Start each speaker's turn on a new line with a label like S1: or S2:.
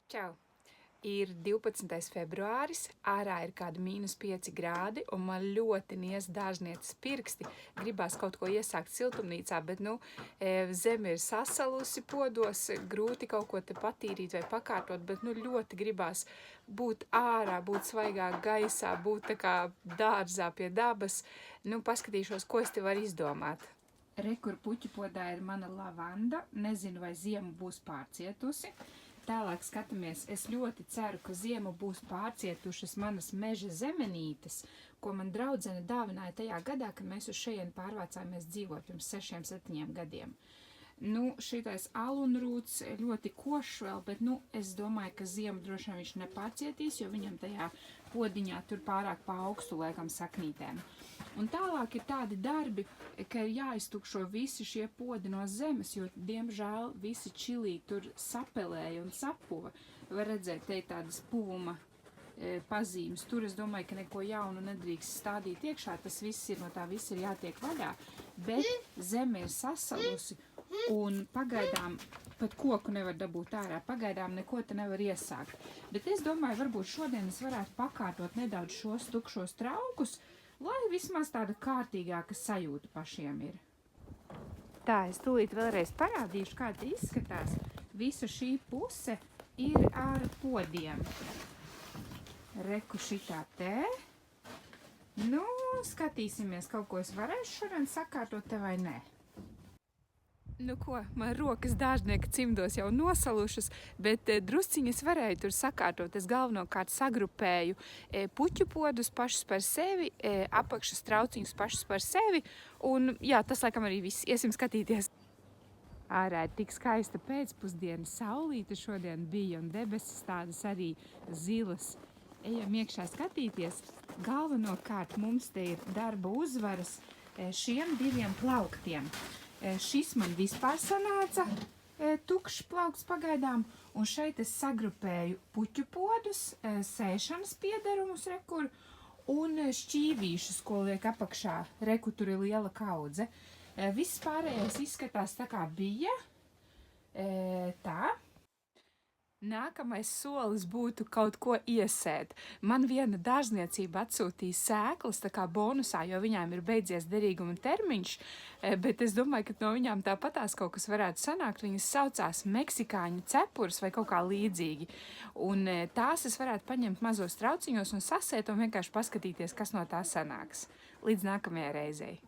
S1: Čau! Ir 12. februāris, ārā ir kādi -5 grādi, un man ļoti nies dārznieces pirksti. Gribās kaut ko iesākt siltumnīcā, bet, zeme ir sasalusi podos, grūti kaut ko te patīrīt vai pakārtot, bet, ļoti gribās būt ārā, būt svaigā gaisā, būt tā kā dārzā pie dabas. Paskatīšos, ko es te varu izdomāt. Rekur puķu podā ir mana lavanda, nezinu, vai ziema būs pārcietusi. Tālāk skatāmies, es ļoti ceru, ka ziemu būs pārcietušas manas meža zemenītes, ko man draudzene dāvināja tajā gadā, kad mēs uz šejienu pārvācāmies dzīvot pirms 6-7 gadiem. Šitais alunrūts ļoti košs vēl, bet, es domāju, ka ziemu droši vien viņš nepārcietīs, jo viņam tajā podiņā tur pārāk pa augstu liekam saknītēm. Un tālāk ir tādi darbi, ka ir jāiztukšo visi šie podi no zemes, jo, diemžēl, visi čilī tur sapelēja un sapuva. Var redzēt, te ir tādas puvuma pazīmes. Tur es domāju, ka neko jaunu nedrīkst stādīt iekšā, tas viss ir, no tā viss ir jātiek vaļā, bet zeme ir sasalusi un pagaidām pat koku nevar dabūt ārā, pagaidām neko te nevar iesākt. Bet es domāju, varbūt šodien es varētu pakārtot nedaudz šos tukšos traukus, lai vismaz tāda kārtīgāka sajūta pašiem ir. Tā, es tūlīt vēlreiz parādīšu, kā te izskatās. Visa šī puse ir ar podiem. Reku šitā te. Skatīsimies, kaut ko es varēšu šodien sakārtot te vai nē. Man rokas dārznieka cimdos jau nosalušas, bet drusciņi es varēju tur sakārtot. Es galvenokārt sagrupēju puķu podus pašus par sevi, apakšas trauciņus pašus par sevi, un jā, tas laikam arī viss. Iesim skatīties. Ārā ir tik skaista pēcpusdiena, saulīte šodien bija, un debesis tādas arī zilas. Ejam iekšā skatīties. Galvenokārt mums te ir darba uzvaras šiem 2 plauktiem. Šis man vispār sanāca tukšs plaukts pagaidām, un šeit es sagrupēju puķu podus, sēšanas piederumus rekur, un šķīvīšus, ko liek apakšā. Reku tur ir liela kaudze. Viss pārējais izskatās tā kā bija. Tā. Nākamais solis būtu kaut ko iesēt. Man viena dārzniecība atsūtīja sēklas, tā kā bonusā, jo viņām ir beidzies derīguma termiņš, bet es domāju, ka no viņām tāpatās kaut kas varētu sanākt. Viņas saucās meksikāņu cepures vai kaut kā līdzīgi. Un tās es varētu paņemt mazos trauciņos un sasēt un vienkārši paskatīties, kas no tā sanāks. Līdz nākamajai reizei.